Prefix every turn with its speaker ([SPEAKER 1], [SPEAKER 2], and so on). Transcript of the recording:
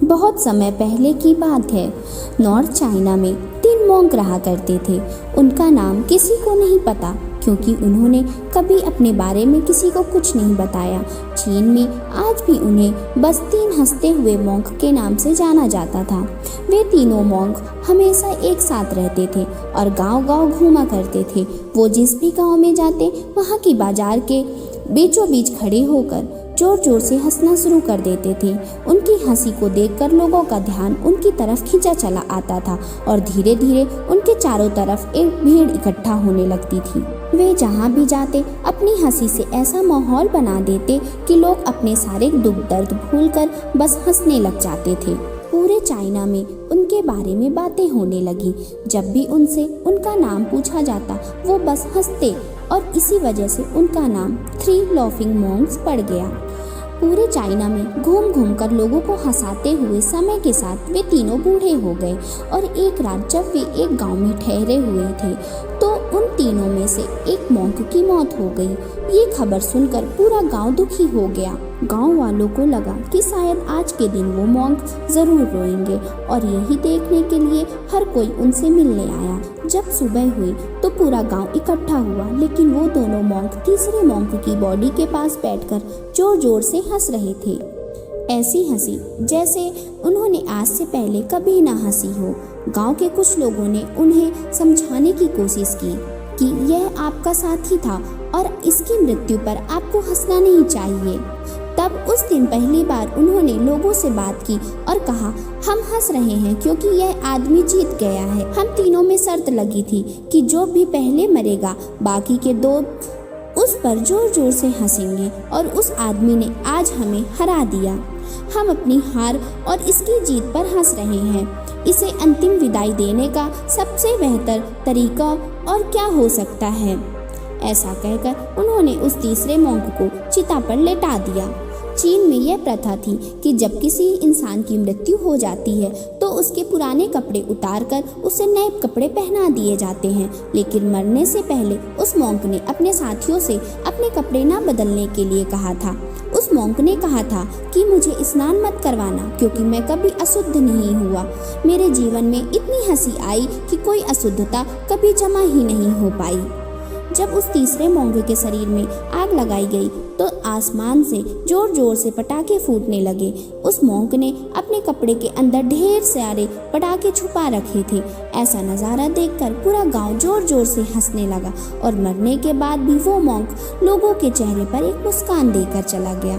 [SPEAKER 1] बहुत समय पहले की बात है। नॉर्थ चाइना में 3 मॉन्क रहा करते थे। उनका नाम किसी को नहीं पता क्योंकि उन्होंने कभी अपने बारे में किसी को कुछ नहीं बताया। चीन में आज भी उन्हें बस 3 हंसते हुए मॉन्क के नाम से जाना जाता था। वे तीनों मॉन्क हमेशा एक साथ रहते थे और गांव-गांव घूमा करते थे। वो जिस भी गांव में जाते वहां की बाजार के बीचों बीच खड़े होकर जोर जोर से हंसना शुरू कर देते थे। उनकी हंसी को देखकर लोगों का ध्यान उनकी तरफ खींचा चला आता था और धीरे धीरे उनके चारों तरफ एक भीड़ इकट्ठा होने लगती थी। वे जहाँ भी जाते अपनी हंसी से ऐसा माहौल बना देते कि लोग अपने सारे दुख दर्द भूलकर बस हंसने लग जाते थे। पूरे चाइना में उनके बारे में बातें होने लगी। जब भी उनसे उनका नाम पूछा जाता वो बस हंसते और इसी वजह से उनका नाम 3 लाफिंग मॉन्क्स पड़ गया। पूरे चाइना में घूम घूम कर लोगों को हंसाते हुए समय के साथ वे तीनों बूढ़े हो गए और एक रात जब वे एक गांव में ठहरे हुए थे तो उन तीनों में से एक मॉन्क की मौत हो गई। ये खबर सुनकर पूरा गांव दुखी हो गया। गांव वालों को लगा कि शायद आज के दिन वो मॉन्क जरूर रोएंगे और यही देखने के लिए हर कोई उनसे मिलने आया। जब सुबह हुई तो पूरा गांव इकट्ठा हुआ, लेकिन वो दोनों मॉन्क तीसरे मॉन्क की बॉडी के पास बैठकर जोर जोर से हंस रहे थे। ऐसी हंसी जैसे उन्होंने आज से पहले कभी ना हंसी हो। गांव के कुछ लोगों ने उन्हें समझाने की कोशिश की कि यह आपका साथी था और इसकी मृत्यु पर आपको हंसना नहीं चाहिए। तब उस दिन पहली बार उन्होंने लोगों से बात की और कहा, हम हंस रहे हैं क्योंकि यह आदमी जीत गया है। हम तीनों में शर्त लगी थी कि जो भी पहले मरेगा बाकी के 2 उस पर जोर जोर से हंसेंगे और उस आदमी ने आज हमें हरा दिया। हम अपनी हार और इसकी जीत पर हंस रहे हैं। इसे अंतिम विदाई देने का सबसे बेहतर तरीका और क्या हो सकता है। ऐसा कहकर उन्होंने उस तीसरे मॉन्क को चिता पर लेटा दिया। चीन में यह प्रथा थी कि जब किसी इंसान की मृत्यु हो जाती है तो उसके पुराने कपड़े उतारकर उसे नए कपड़े पहना दिए जाते हैं, लेकिन मरने से पहले उस मॉन्क ने अपने साथियों से अपने कपड़े ना बदलने के लिए कहा था। उस मॉन्क ने कहा था कि मुझे स्नान मत करवाना क्योंकि मैं कभी अशुद्ध नहीं हुआ। मेरे जीवन में इतनी हंसी आई कि कोई अशुद्धता कभी जमा ही नहीं हो पाई। जब उस तीसरे मॉन्क के शरीर में आग लगाई गई तो आसमान से जोर जोर से पटाखे फूटने लगे। उस मॉन्क ने अपने कपड़े के अंदर ढेर सारे पटाखे छुपा रखे थे। ऐसा नज़ारा देखकर पूरा गांव जोर जोर से हंसने लगा और मरने के बाद भी वो मॉन्क लोगों के चेहरे पर एक मुस्कान देकर चला गया।